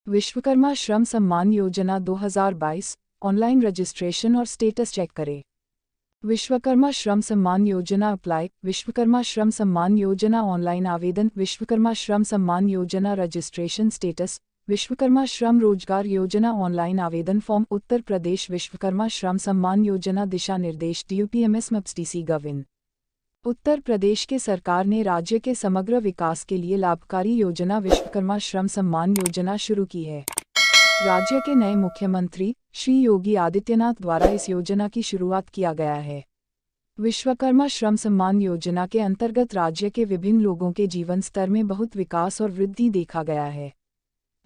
विश्वकर्मा श्रम Samman Yojana 2022 online registration और status check करें। विश्वकर्मा श्रम सम्मान योजना अप्लाई। विश्वकर्मा श्रम सम्मान योजना ऑनलाइन आवेदन। विश्वकर्मा श्रम सम्मान योजना रजिस्ट्रेशन स्टेटस। विश्वकर्मा श्रम रोजगार योजना ऑनलाइन आवेदन फॉर्म। उत्तर प्रदेश विश्वकर्मा श्रम सम्मान योजना दिशा निर्देश DUPMS MPSTC गविन। उत्तर प्रदेश के सरकार ने राज्य के समग्र विकास के लिए लाभकारी योजना विश्वकर्मा श्रम सम्मान योजना शुरू की है। राज्य के नए मुख्यमंत्री श्री योगी आदित्यनाथ द्वारा इस योजना की शुरुआत किया गया है। विश्वकर्मा श्रम सम्मान योजना के अंतर्गत राज्य के विभिन्न लोगों के जीवन स्तर में बहुत विकास और वृद्धि देखा गया है।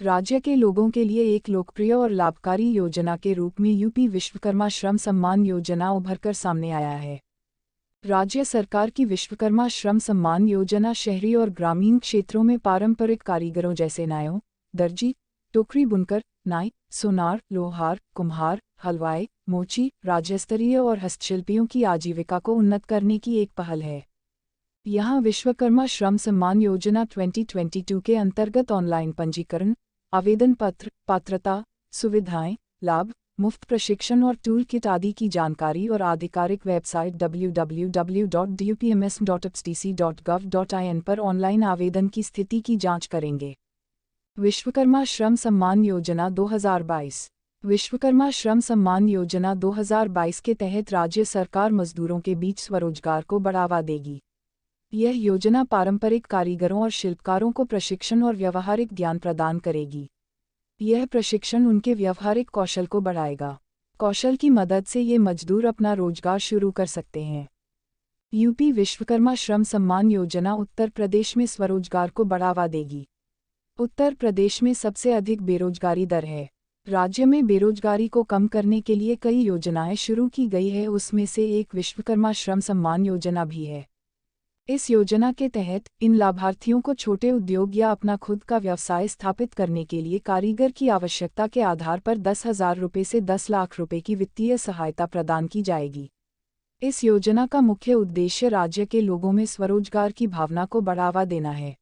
राज्य के लोगों के लिए एक लोकप्रिय और लाभकारी योजना के रूप में यूपी विश्वकर्मा श्रम सम्मान योजना उभरकर सामने आया है। राज्य सरकार की विश्वकर्मा श्रम सम्मान योजना शहरी और ग्रामीण क्षेत्रों में पारंपरिक कारीगरों जैसे नायों, दर्जी, टोकरी बुनकर, नाई, सोनार, लोहार, कुम्हार, हलवाई, मोची, राज्य स्तरीय और हस्तशिल्पियों की आजीविका को उन्नत करने की एक पहल है। यहाँ विश्वकर्मा श्रम सम्मान योजना 2022 के अंतर्गत ऑनलाइन पंजीकरण, आवेदन पत्र, पात्रता, सुविधाएं, लाभ, मुफ्त प्रशिक्षण और टूल किट आदि की जानकारी और आधिकारिक वेबसाइट www.dupms.mpstc.gov.in पर ऑनलाइन आवेदन की स्थिति की जांच करेंगे। विश्वकर्मा श्रम सम्मान योजना 2022। विश्वकर्मा श्रम सम्मान योजना 2022 के तहत राज्य सरकार मजदूरों के बीच स्वरोजगार को बढ़ावा देगी। यह योजना पारंपरिक कारीगरों और शिल्पकारों को प्रशिक्षण और व्यावहारिक ज्ञान प्रदान करेगी। यह प्रशिक्षण उनके व्यावहारिक कौशल को बढ़ाएगा। कौशल की मदद से ये मजदूर अपना रोजगार शुरू कर सकते हैं। यूपी विश्वकर्मा श्रम सम्मान योजना उत्तर प्रदेश में स्वरोजगार को बढ़ावा देगी। उत्तर प्रदेश में सबसे अधिक बेरोजगारी दर है। राज्य में बेरोजगारी को कम करने के लिए कई योजनाएं शुरू की गई है, उसमें से एक विश्वकर्मा श्रम सम्मान योजना भी है। इस योजना के तहत इन लाभार्थियों को छोटे उद्योग या अपना खुद का व्यवसाय स्थापित करने के लिए कारीगर की आवश्यकता के आधार पर 10,000 रुपये से 10 लाख रुपये की वित्तीय सहायता प्रदान की जाएगी। इस योजना का मुख्य उद्देश्य राज्य के लोगों में स्वरोजगार की भावना को बढ़ावा देना है।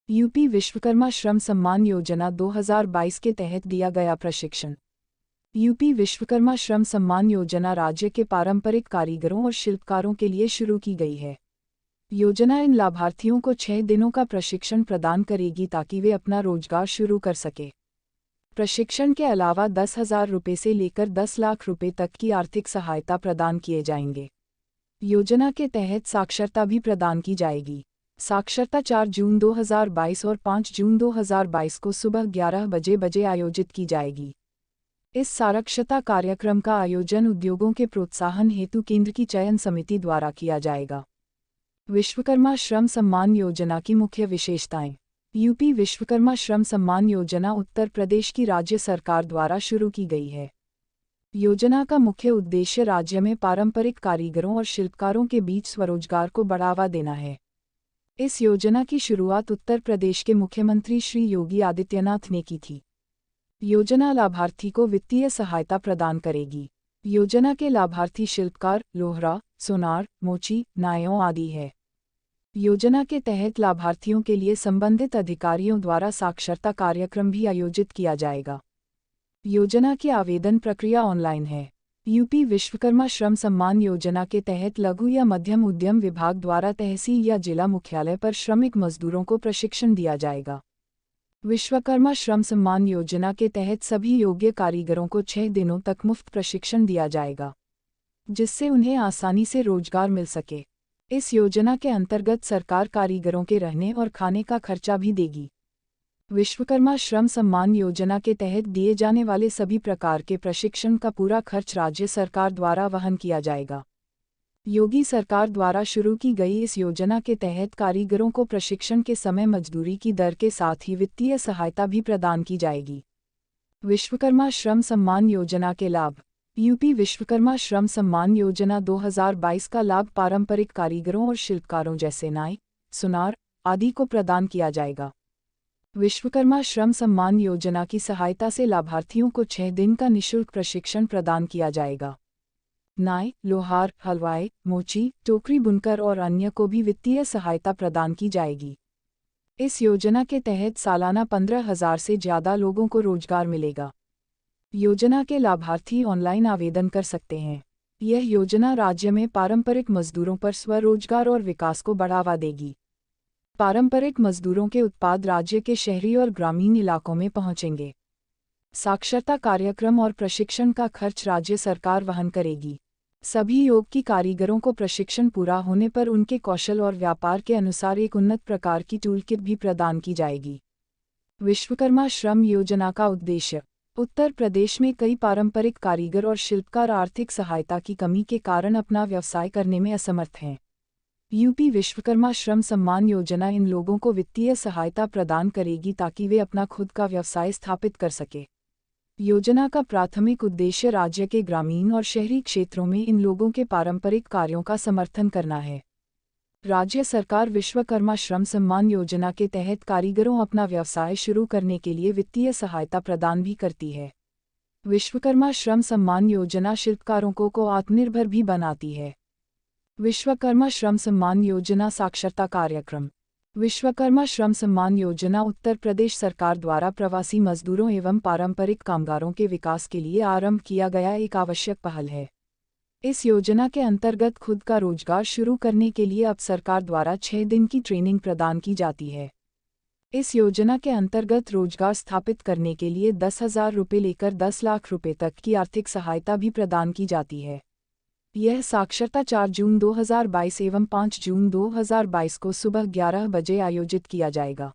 यूपी विश्वकर्मा श्रम सम्मान योजना 2022 के तहत दिया गया प्रशिक्षण। यूपी विश्वकर्मा श्रम सम्मान योजना राज्य के पारंपरिक कारीगरों और शिल्पकारों के लिए शुरू की गई है। योजना इन लाभार्थियों को 6 दिनों का प्रशिक्षण प्रदान करेगी ताकि वे अपना रोजगार शुरू कर सके। प्रशिक्षण के अलावा 10,000 रुपये से लेकर 10 लाख रुपये तक की आर्थिक सहायता प्रदान किए जाएंगे। योजना के तहत साक्षरता भी प्रदान की जाएगी। साक्षरता 4 जून 2022 और 5 जून 2022 को सुबह 11 बजे आयोजित की जाएगी। इस साक्षरता कार्यक्रम का आयोजन उद्योगों के प्रोत्साहन हेतु केंद्र की चयन समिति द्वारा किया जाएगा। विश्वकर्मा श्रम सम्मान योजना की मुख्य विशेषताएं। यूपी विश्वकर्मा श्रम सम्मान योजना उत्तर प्रदेश की राज्य सरकार द्वारा शुरू की गई है। योजना का मुख्य उद्देश्य राज्य में पारंपरिक कारीगरों और शिल्पकारों के बीच स्वरोजगार को बढ़ावा देना है। इस योजना की शुरुआत उत्तर प्रदेश के मुख्यमंत्री श्री योगी आदित्यनाथ ने की थी। योजना लाभार्थी को वित्तीय सहायता प्रदान करेगी। योजना के लाभार्थी शिल्पकार, लोहरा, सोनार, मोची, नायों आदि है। योजना के तहत लाभार्थियों के लिए संबंधित अधिकारियों द्वारा साक्षरता कार्यक्रम भी आयोजित किया जाएगा। योजना की आवेदन प्रक्रिया ऑनलाइन है। यूपी विश्वकर्मा श्रम सम्मान योजना के तहत लघु या मध्यम उद्यम विभाग द्वारा तहसील या जिला मुख्यालय पर श्रमिक मजदूरों को प्रशिक्षण दिया जाएगा। विश्वकर्मा श्रम सम्मान योजना के तहत सभी योग्य कारीगरों को 6 दिनों तक मुफ्त प्रशिक्षण दिया जाएगा, जिससे उन्हें आसानी से रोजगार मिल सके। इस योजना के अंतर्गत सरकार कारीगरों के रहने और खाने का खर्चा भी देगी। विश्वकर्मा श्रम सम्मान योजना के तहत दिए जाने वाले सभी प्रकार के प्रशिक्षण का पूरा खर्च राज्य सरकार द्वारा वहन किया जाएगा। योगी सरकार द्वारा शुरू की गई इस योजना के तहत कारीगरों को प्रशिक्षण के समय मजदूरी की दर के साथ ही वित्तीय सहायता भी प्रदान की जाएगी। विश्वकर्मा श्रम सम्मान योजना के लाभ। यूपी विश्वकर्मा श्रम सम्मान योजना 2022 का लाभ पारंपरिक कारीगरों और शिल्पकारों जैसे नाई, सुनार आदि को प्रदान किया जाएगा। विश्वकर्मा श्रम सम्मान योजना की सहायता से लाभार्थियों को 6 दिन का निःशुल्क प्रशिक्षण प्रदान किया जाएगा। नाई, लोहार, हलवाई, मोची, टोकरी बुनकर और अन्य को भी वित्तीय सहायता प्रदान की जाएगी। इस योजना के तहत सालाना 15,000 से ज़्यादा लोगों को रोजगार मिलेगा। योजना के लाभार्थी ऑनलाइन आवेदन कर सकते हैं। यह योजना राज्य में पारंपरिक मजदूरों पर स्वरोजगार और विकास को बढ़ावा देगी। पारंपरिक मजदूरों के उत्पाद राज्य के शहरी और ग्रामीण इलाकों में पहुंचेंगे। साक्षरता कार्यक्रम और प्रशिक्षण का खर्च राज्य सरकार वहन करेगी। सभी योग की कारीगरों को प्रशिक्षण पूरा होने पर उनके कौशल और व्यापार के अनुसार एक उन्नत प्रकार की टूलकिट भी प्रदान की जाएगी। विश्वकर्मा श्रम योजना का उद्देश्य। उत्तर प्रदेश में कई पारंपरिक कारीगर और शिल्पकार आर्थिक सहायता की कमी के कारण अपना व्यवसाय करने में असमर्थ हैं। यूपी विश्वकर्मा श्रम सम्मान योजना इन लोगों को वित्तीय सहायता प्रदान करेगी ताकि वे अपना खुद का व्यवसाय स्थापित कर सके। योजना का प्राथमिक उद्देश्य राज्य के ग्रामीण और शहरी क्षेत्रों में इन लोगों के पारंपरिक कार्यों का समर्थन करना है। राज्य सरकार विश्वकर्मा श्रम सम्मान योजना के तहत कारीगरों अपना व्यवसाय शुरू करने के लिए वित्तीय सहायता प्रदान भी करती है। विश्वकर्मा श्रम सम्मान योजना शिल्पकारों को आत्मनिर्भर भी बनाती है। विश्वकर्मा श्रम सम्मान योजना साक्षरता कार्यक्रम। विश्वकर्मा श्रम सम्मान योजना उत्तर प्रदेश सरकार द्वारा प्रवासी मजदूरों एवं पारंपरिक कामगारों के विकास के लिए आरंभ किया गया एक आवश्यक पहल है। इस योजना के अंतर्गत खुद का रोजगार शुरू करने के लिए अब सरकार द्वारा 6 दिन की ट्रेनिंग प्रदान की जाती है। इस योजना के अंतर्गत रोजगार स्थापित करने के लिए 10,000 रुपये लेकर 10 लाख रुपये तक की आर्थिक सहायता भी प्रदान की जाती है। यह साक्षरता 4 जून 2022 एवं 5 जून 2022 को सुबह 11 बजे आयोजित किया जाएगा।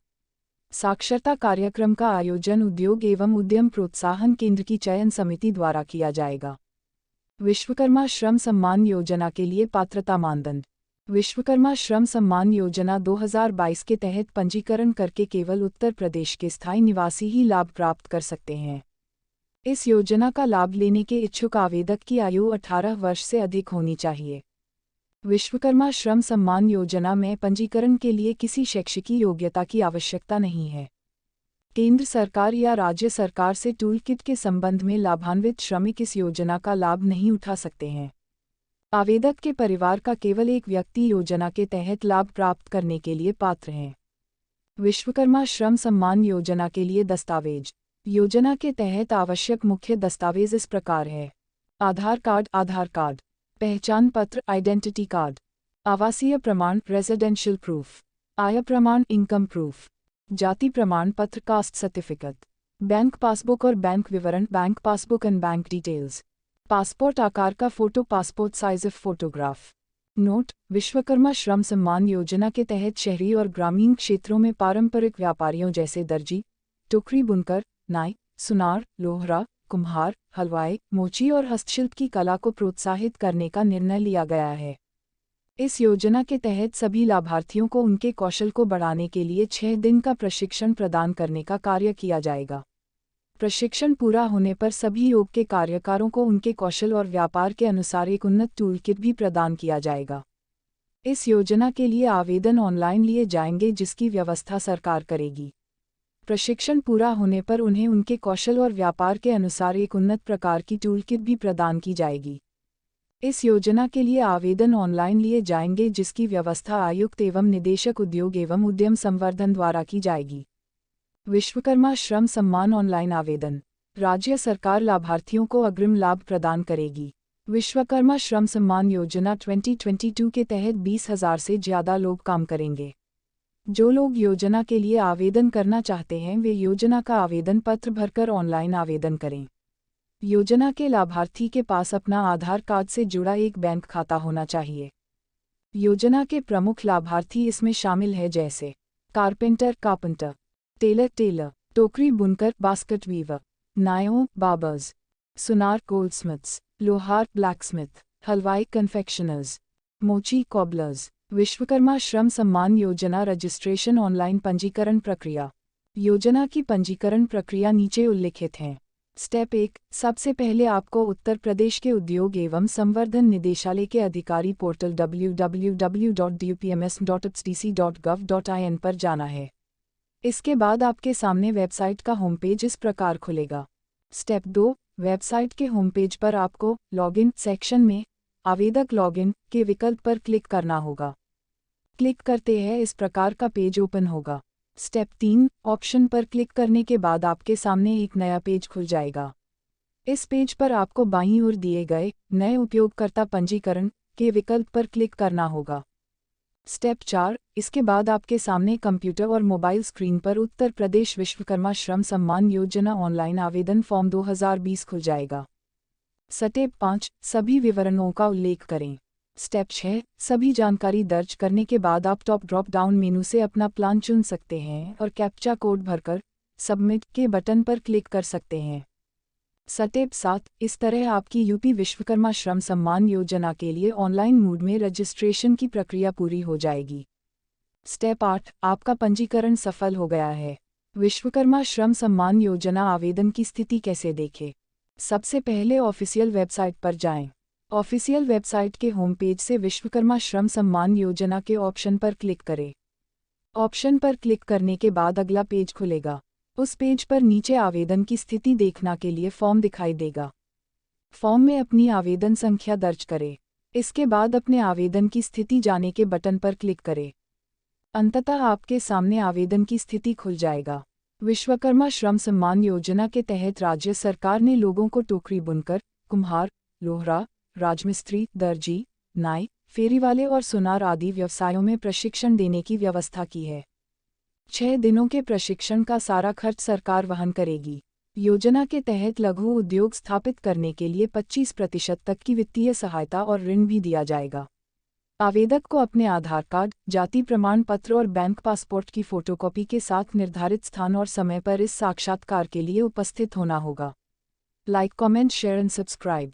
साक्षरता कार्यक्रम का आयोजन उद्योग एवं उद्यम प्रोत्साहन केंद्र की चयन समिति द्वारा किया जाएगा। विश्वकर्मा श्रम सम्मान योजना के लिए पात्रता मानदंड। विश्वकर्मा श्रम सम्मान योजना 2022 के तहत पंजीकरण करके केवल उत्तर प्रदेश के स्थायी निवासी ही लाभ प्राप्त कर सकते हैं। इस योजना का लाभ लेने के इच्छुक आवेदक की आयु 18 वर्ष से अधिक होनी चाहिए। विश्वकर्मा श्रम सम्मान योजना में पंजीकरण के लिए किसी शैक्षिक योग्यता की आवश्यकता नहीं है। केंद्र सरकार या राज्य सरकार से टूलकिट के संबंध में लाभान्वित श्रमिक इस योजना का लाभ नहीं उठा सकते हैं। आवेदक के परिवार का केवल एक व्यक्ति योजना के तहत लाभ प्राप्त करने के लिए पात्र हैं। विश्वकर्मा श्रम सम्मान योजना के लिए दस्तावेज। योजना के तहत आवश्यक मुख्य दस्तावेज इस प्रकार है। आधार कार्ड, पहचान पत्र आइडेंटिटी कार्ड, आवासीय प्रमाण रेजिडेंशियल प्रूफ, आय प्रमाण इनकम प्रूफ, जाति प्रमाण पत्र कास्ट सर्टिफिकेट, बैंक पासबुक और बैंक विवरण bank passbook and bank details, passport आकार का photo passport size photograph. Note: Vishwakarma श्रम सम्मान योजना के तहत शहरी और ग्रामीण क्षेत्रों में पारंपरिक व्यापारियों जैसे दर्जी, टोकरी बुनकर, नाई, सुनार, लोहरा, कुम्हार, हलवाई, मोची और हस्तशिल्प की कला को प्रोत्साहित करने का निर्णय लिया गया है। इस योजना के तहत सभी लाभार्थियों को उनके कौशल को बढ़ाने के लिए 6 दिन का प्रशिक्षण प्रदान करने का कार्य किया जाएगा। प्रशिक्षण पूरा होने पर सभी योग के कार्यकारों को उनके कौशल और व्यापार के अनुसार एक उन्नत टूलकिट भी प्रदान किया जाएगा। इस योजना के लिए आवेदन ऑनलाइन लिए जाएंगे जिसकी व्यवस्था सरकार करेगी। प्रशिक्षण पूरा होने पर उन्हें उनके कौशल और व्यापार के अनुसार एक उन्नत प्रकार की टूलकिट भी प्रदान की जाएगी। इस योजना के लिए आवेदन ऑनलाइन लिए जाएंगे जिसकी व्यवस्था आयुक्त एवं निदेशक उद्योग एवं उद्यम संवर्धन द्वारा की जाएगी। विश्वकर्मा श्रम सम्मान ऑनलाइन आवेदन। राज्य सरकार लाभार्थियों को अग्रिम लाभ प्रदान करेगी। विश्वकर्मा श्रम सम्मान योजना 2022 के तहत 20,000 से ज़्यादा लोग काम करेंगे। जो लोग योजना के लिए आवेदन करना चाहते हैं वे योजना का आवेदन पत्र भरकर ऑनलाइन आवेदन करें। योजना के लाभार्थी के पास अपना आधार कार्ड से जुड़ा एक बैंक खाता होना चाहिए। योजना के प्रमुख लाभार्थी इसमें शामिल हैं जैसे कारपेंटर, टेलर, टोकरी बुनकर, बास्केट वीवर, नाई बार्बर्स, सुनार गोल्डस्मिथ्स, लोहार ब्लैकस्मिथ, हलवाई कन्फेक्शनर्स, मोची कॉबलर्स। विश्वकर्मा श्रम सम्मान योजना रजिस्ट्रेशन ऑनलाइन पंजीकरण प्रक्रिया। योजना की पंजीकरण प्रक्रिया नीचे उल्लिखित है। स्टेप 1। सबसे पहले आपको उत्तर प्रदेश के उद्योग एवं संवर्धन निदेशालय के अधिकारी पोर्टल www.dupms.htc.gov.in पर जाना है। इसके बाद आपके सामने वेबसाइट का होम पेज इस प्रकार खुलेगा। स्टेप 2। वेबसाइट के होम पेज पर आपको लॉगिन सेक्शन में आवेदक लॉगिन के विकल्प पर क्लिक करना होगा। क्लिक करते हैं इस प्रकार का पेज ओपन होगा। स्टेप 3, ऑप्शन पर क्लिक करने के बाद आपके सामने एक नया पेज खुल जाएगा। इस पेज पर आपको बाईं ओर दिए गए नए उपयोगकर्ता पंजीकरण के विकल्प पर क्लिक करना होगा। स्टेप 4, इसके बाद आपके सामने कंप्यूटर और मोबाइल स्क्रीन पर उत्तर प्रदेश विश्वकर्मा श्रम सम्मान योजना ऑनलाइन आवेदन फॉर्म 2020 खुल जाएगा। स्टेप 5, सभी विवरणों का उल्लेख करें। स्टेप 6, सभी जानकारी दर्ज करने के बाद आप टॉप ड्रॉप डाउन मेनू से अपना प्लान चुन सकते हैं और कैप्चा कोड भरकर सबमिट के बटन पर क्लिक कर सकते हैं। स्टेप 7, इस तरह आपकी यूपी विश्वकर्मा श्रम सम्मान योजना के लिए ऑनलाइन मोड में रजिस्ट्रेशन की प्रक्रिया पूरी हो जाएगी। स्टेप 8, आपका पंजीकरण सफल हो गया है। विश्वकर्मा श्रम सम्मान योजना आवेदन की स्थिति कैसे देखें? सबसे पहले ऑफिशियल वेबसाइट पर जाएं। ऑफिशियल वेबसाइट के होम पेज से विश्वकर्मा श्रम सम्मान योजना के ऑप्शन पर क्लिक करें। ऑप्शन पर क्लिक करने के बाद अगला पेज खुलेगा। उस पेज पर नीचे आवेदन की स्थिति देखने के लिए फॉर्म दिखाई देगा। फॉर्म में अपनी आवेदन संख्या दर्ज करें। इसके बाद अपने आवेदन की स्थिति जाने के बटन पर क्लिक करें। अंततः आपके सामने आवेदन की स्थिति खुल जाएगा। विश्वकर्मा श्रम सम्मान योजना के तहत राज्य सरकार ने लोगों को टोकरी बुनकर, कुम्हार, लोहरा, राजमिस्त्री, दर्जी, नाई, फेरीवाले और सुनार आदि व्यवसायों में प्रशिक्षण देने की व्यवस्था की है। 6 दिनों के प्रशिक्षण का सारा खर्च सरकार वहन करेगी। योजना के तहत लघु उद्योग स्थापित करने के लिए 25% तक की वित्तीय सहायता और ऋण भी दिया जाएगा। आवेदक को अपने आधार कार्ड, जाति प्रमाण पत्र और बैंक पासपोर्ट की फोटोकॉपी के साथ निर्धारित स्थान और समय पर इस साक्षात्कार के लिए उपस्थित होना होगा। Like, comment, share and subscribe.